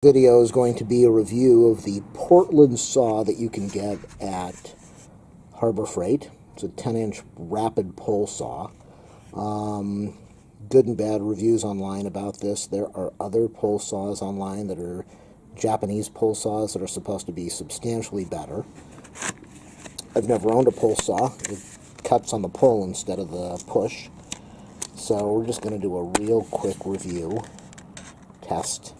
Video is going to be a review of the Portland saw that you can get at Harbor Freight. It's a 10-inch rapid pull saw. Good and bad reviews online about this. There are other pull saws online that are Japanese pull saws that are supposed to be substantially better. I've never owned a pull saw. It cuts on the pull instead of the push. So we're just going to do a real quick review test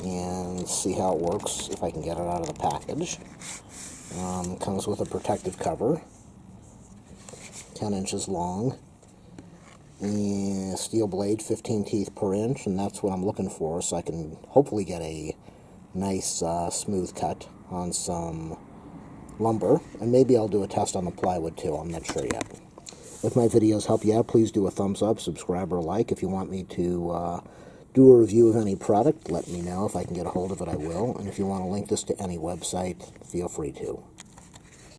and see how it works if I can get it out of the package. Comes with a protective cover, 10 inches long, and steel blade, 15 teeth per inch, and that's what I'm looking for, so I can hopefully get a nice smooth cut on some lumber, and maybe I'll do a test on the plywood too. I'm not sure yet. If my videos help you out, please do a thumbs up, subscribe, or like. If you want me to do a review of any product, let me know. If I can get a hold of it, I will. And if you want to link this to any website, feel free to.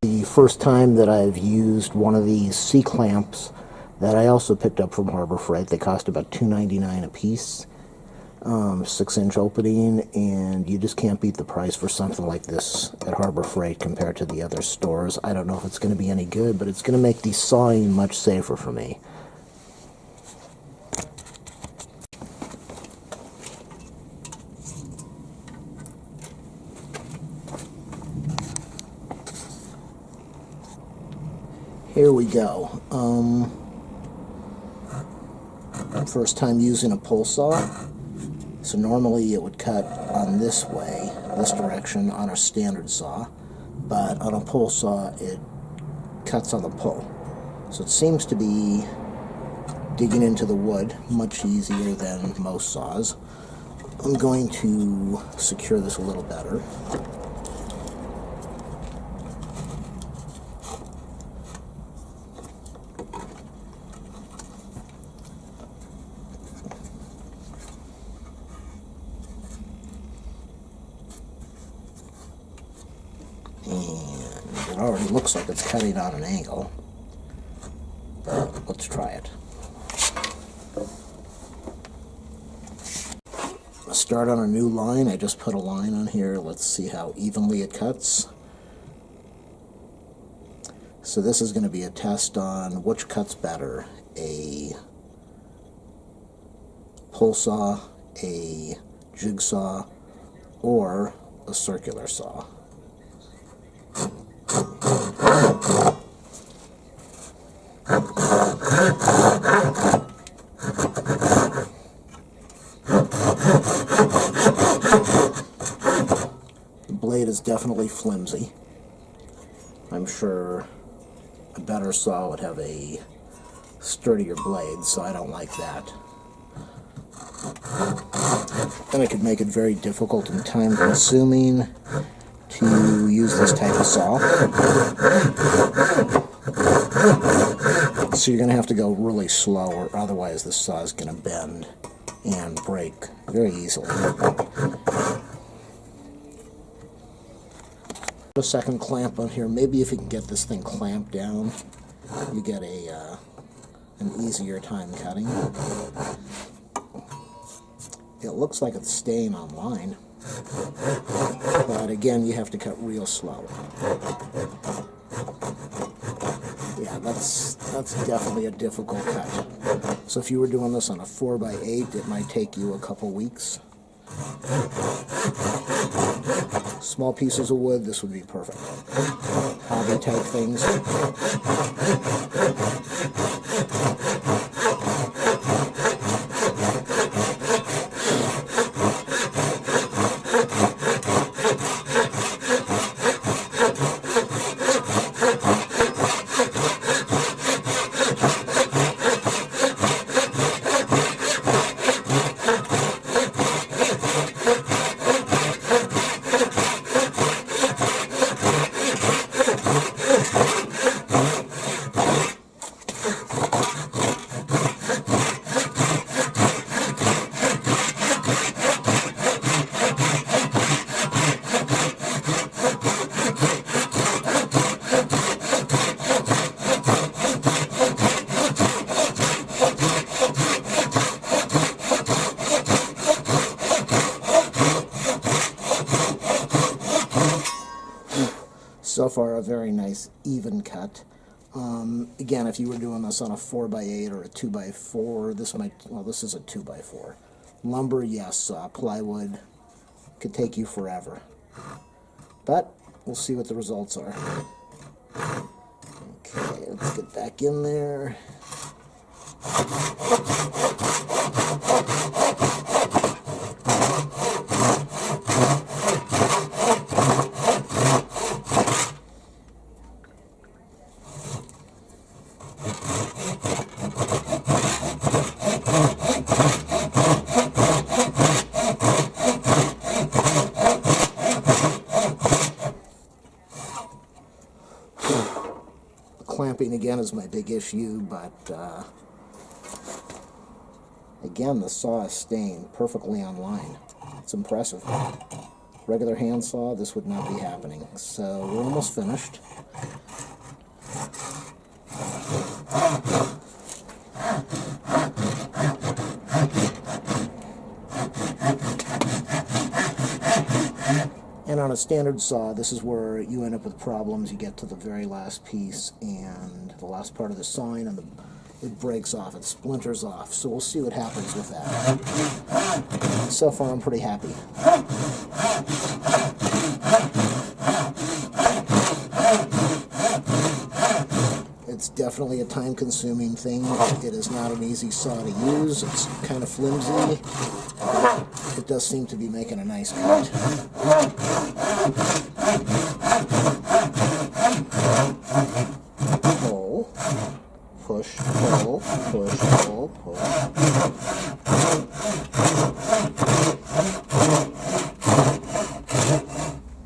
The first time that I've used one of these C-clamps that I also picked up from Harbor Freight. They cost about $2.99 a piece. 6-inch opening, and you just can't beat the price for something like this at Harbor Freight compared to the other stores. I don't know if it's going to be any good, but it's going to make the sawing much safer for me. Here we go. First time using a pull saw. So normally it would cut on this way, this direction, on a standard saw, but on a pull saw it cuts on the pull. So it seems to be digging into the wood much easier than most saws. I'm going to secure this a little better. And it already looks like it's cutting on an angle, but let's try it. I'll start on a new line. I just put a line on here. Let's see how evenly it cuts. So this is going to be a test on which cuts better, a pull saw, a jig saw, or a circular saw. The blade is definitely flimsy. I'm sure a better saw would have a sturdier blade, so I don't like that. Then it could make it very difficult and time-consuming to use this type of saw. So you're going to have to go really slow, or otherwise the saw is going to bend and break very easily. Put a second clamp on here. Maybe if you can get this thing clamped down, you get an easier time cutting. It looks like it's staying on line, but again, you have to cut real slow. Yeah, that's definitely a difficult cut. So if you were doing this on a 4x8, it might take you a couple weeks. Small pieces of wood, this would be perfect. Hobby type things. So far, a very nice even cut. Again, if you were doing this on a 4x8 or a 2x4, this might, well, this is a 2x4. Lumber, yes. Plywood could take you forever. But we'll see what the results are. Okay, let's get back in there. Clamping again is my big issue, but again, the saw is staying perfectly on line. It's impressive. Regular hand saw, this would not be happening. So we're almost finished. And on a standard saw, this is where you end up with problems. You get to the very last piece, and the last part of the sawing, and it breaks off, it splinters off. So we'll see what happens with that. So far, I'm pretty happy. It's definitely a time-consuming thing. It is not an easy saw to use. It's kind of flimsy. It does seem to be making a nice cut. Pull, push, pull, push, pull, pull.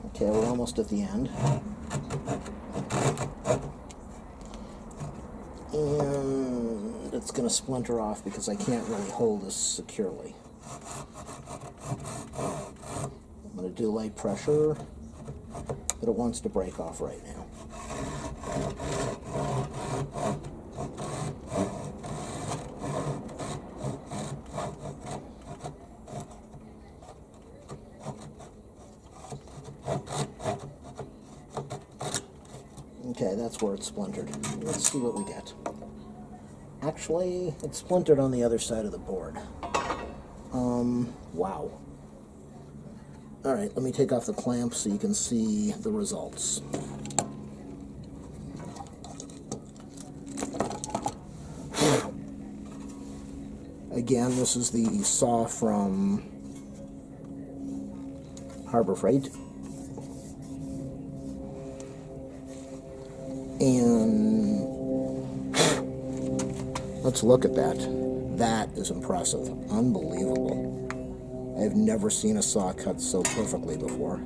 Okay, we're almost at the end. And it's going to splinter off because I can't really hold this securely. I'm going to do light pressure, but it wants to break off right now. Okay, that's where it's splintered. Let's see what we get. Actually, it's splintered on the other side of the board. Wow. Alright, let me take off the clamp so you can see the results. Again, this is the saw from Harbor Freight. And let's look at that. That is impressive. Unbelievable. I've never seen a saw cut so perfectly before.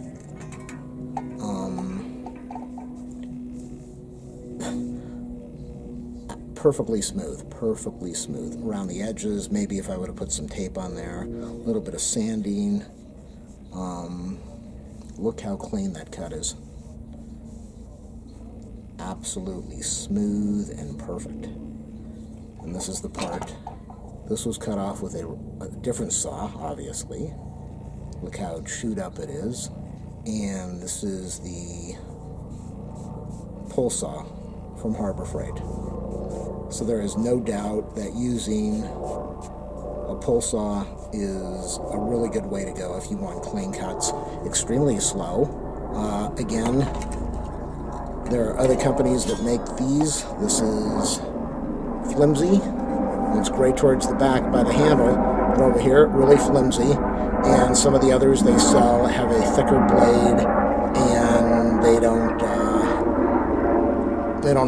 Perfectly smooth, perfectly smooth. Around the edges, maybe if I would have put some tape on there, a little bit of sanding. Look how clean that cut is. Absolutely smooth and perfect. And this is the part. This was cut off with a different saw, obviously. Look how chewed up it is. And this is the pull saw from Harbor Freight. So there is no doubt that using a pull saw is a really good way to go if you want clean cuts. Extremely slow. Again, there are other companies that make these. This is flimsy. It's great towards the back by the handle, but over here, really flimsy. And some of the others they sell have a thicker blade, and they don't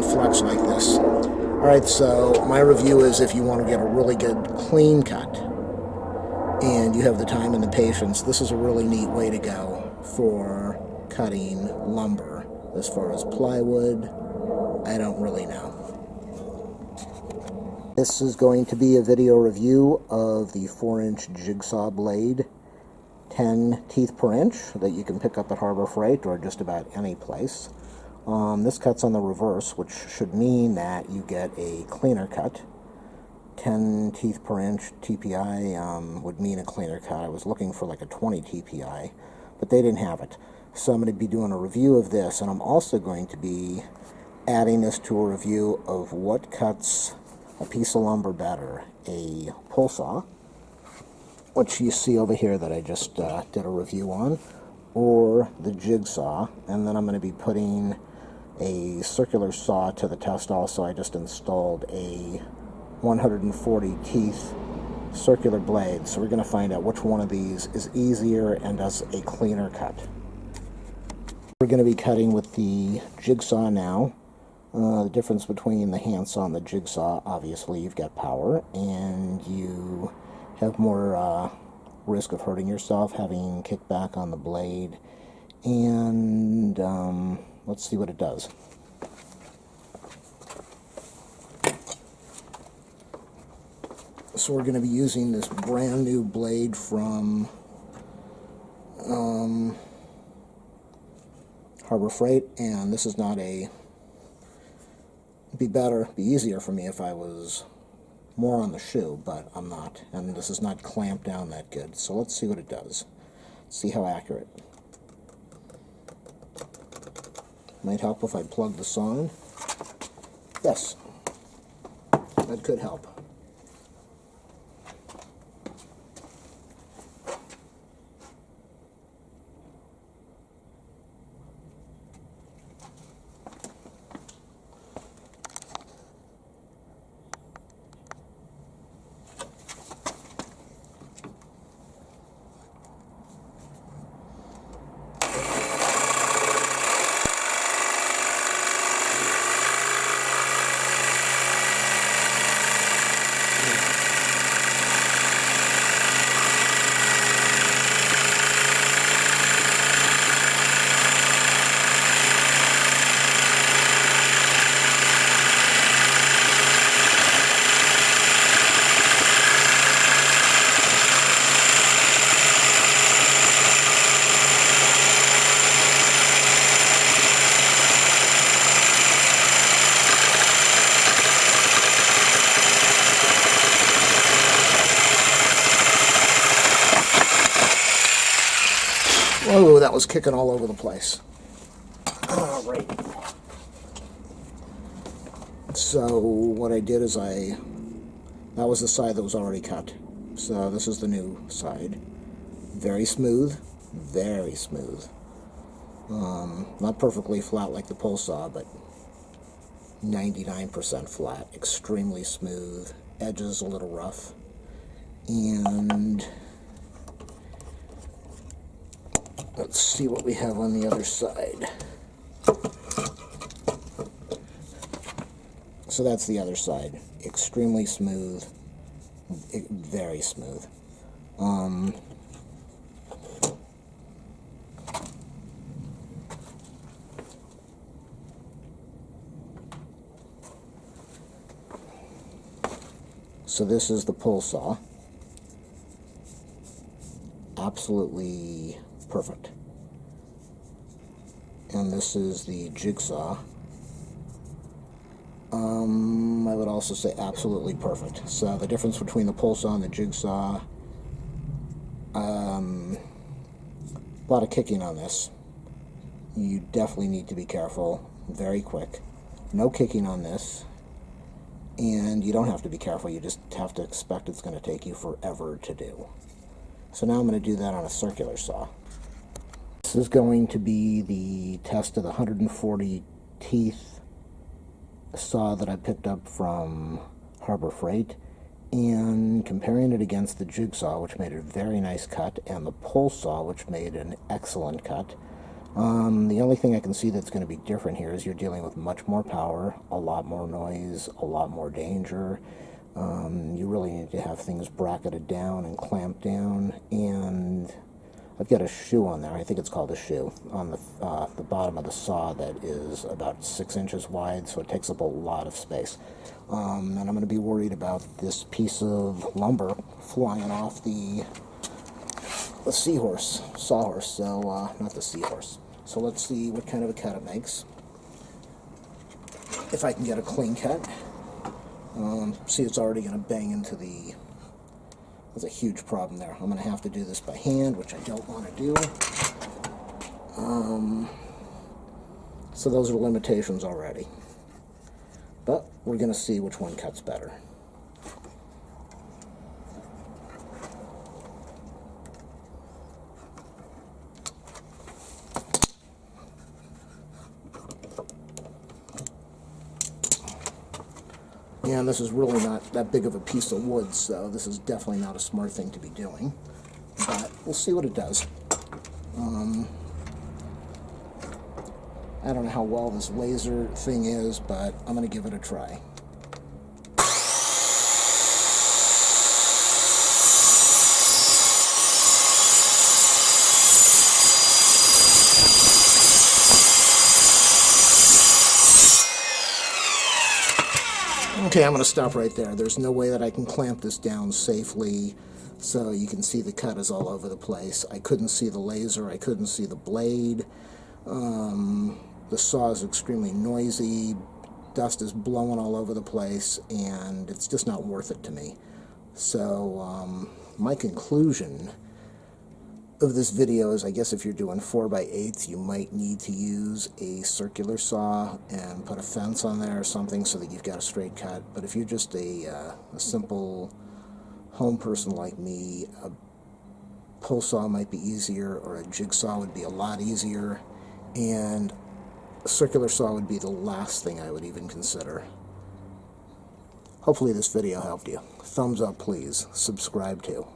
flex like this. All right, so my review is if you want to get a really good clean cut, and you have the time and the patience, this is a really neat way to go for cutting lumber. As far as plywood, I don't really know. This is going to be a video review of the 4-inch jigsaw blade, 10 teeth per inch, that you can pick up at Harbor Freight or just about any place. This cut's on the reverse, which should mean that you get a cleaner cut. 10 teeth per inch TPI would mean a cleaner cut. I was looking for like a 20 TPI, but they didn't have it. So I'm going to be doing a review of this, and I'm also going to be adding this to a review of what cuts a piece of lumber better, a pull saw, which you see over here that I just did a review on, or the jig saw. And then I'm going to be putting a circular saw to the test also. I just installed a 140 teeth circular blade, so we're going to find out which one of these is easier and does a cleaner cut. We're going to be cutting with the jigsaw now. The difference between the handsaw and the jigsaw, obviously you've got power and you have more risk of hurting yourself, having kickback on the blade, and let's see what it does. So we're going to be using this brand new blade from Harbor Freight, and this is not a... It'd be easier for me if I was more on the shoe, but I'm not, and this is not clamped down that good. So let's see what it does. See how accurate. Might help if I plug the saw in. Yes, that could help. Whoa, that was kicking all over the place. All right. So what I did is that was the side that was already cut. So this is the new side. Very smooth, very smooth. Not perfectly flat like the pull saw, but 99% flat. Extremely smooth. Edges a little rough. And let's see what we have on the other side. So that's the other side. Extremely smooth. Very smooth. So this is the pull saw. Absolutely perfect. And this is the jigsaw. I would also say absolutely perfect. So the difference between the pull saw and the jigsaw, a lot of kicking on this. You definitely need to be careful. Very quick. No kicking on this. And you don't have to be careful. You just have to expect it's going to take you forever to do. So now I'm going to do that on a circular saw. This is going to be the test of the 140 teeth saw that I picked up from Harbor Freight, and comparing it against the jigsaw, which made a very nice cut, and the pull saw, which made an excellent cut. The only thing I can see that's going to be different here is you're dealing with much more power, a lot more noise, a lot more danger. You really need to have things bracketed down and clamped down, and I've got a shoe on there. I think it's called a shoe on the bottom of the saw that is about 6 inches wide, so it takes up a lot of space. And I'm going to be worried about this piece of lumber flying off the sawhorse. So not the seahorse. So let's see what kind of a cut it makes. If I can get a clean cut. See, it's already going to bang into the... There's a huge problem there. I'm going to have to do this by hand, which I don't want to do. So those are limitations already. But we're going to see which one cuts better. And this is really not that big of a piece of wood, so this is definitely not a smart thing to be doing. But we'll see what it does. I don't know how well this laser thing is, but I'm going to give it a try. Okay, I'm going to stop right there. There's no way that I can clamp this down safely, so you can see the cut is all over the place. I couldn't see the laser, I couldn't see the blade. The saw is extremely noisy, dust is blowing all over the place, and it's just not worth it to me. So my conclusion of this video is, I guess if you're doing 4x8, you might need to use a circular saw and put a fence on there or something so that you've got a straight cut. But if you're just a simple home person like me, a pull saw might be easier, or a jigsaw would be a lot easier, and a circular saw would be the last thing I would even consider. Hopefully this video helped you. Thumbs up, please. Subscribe too.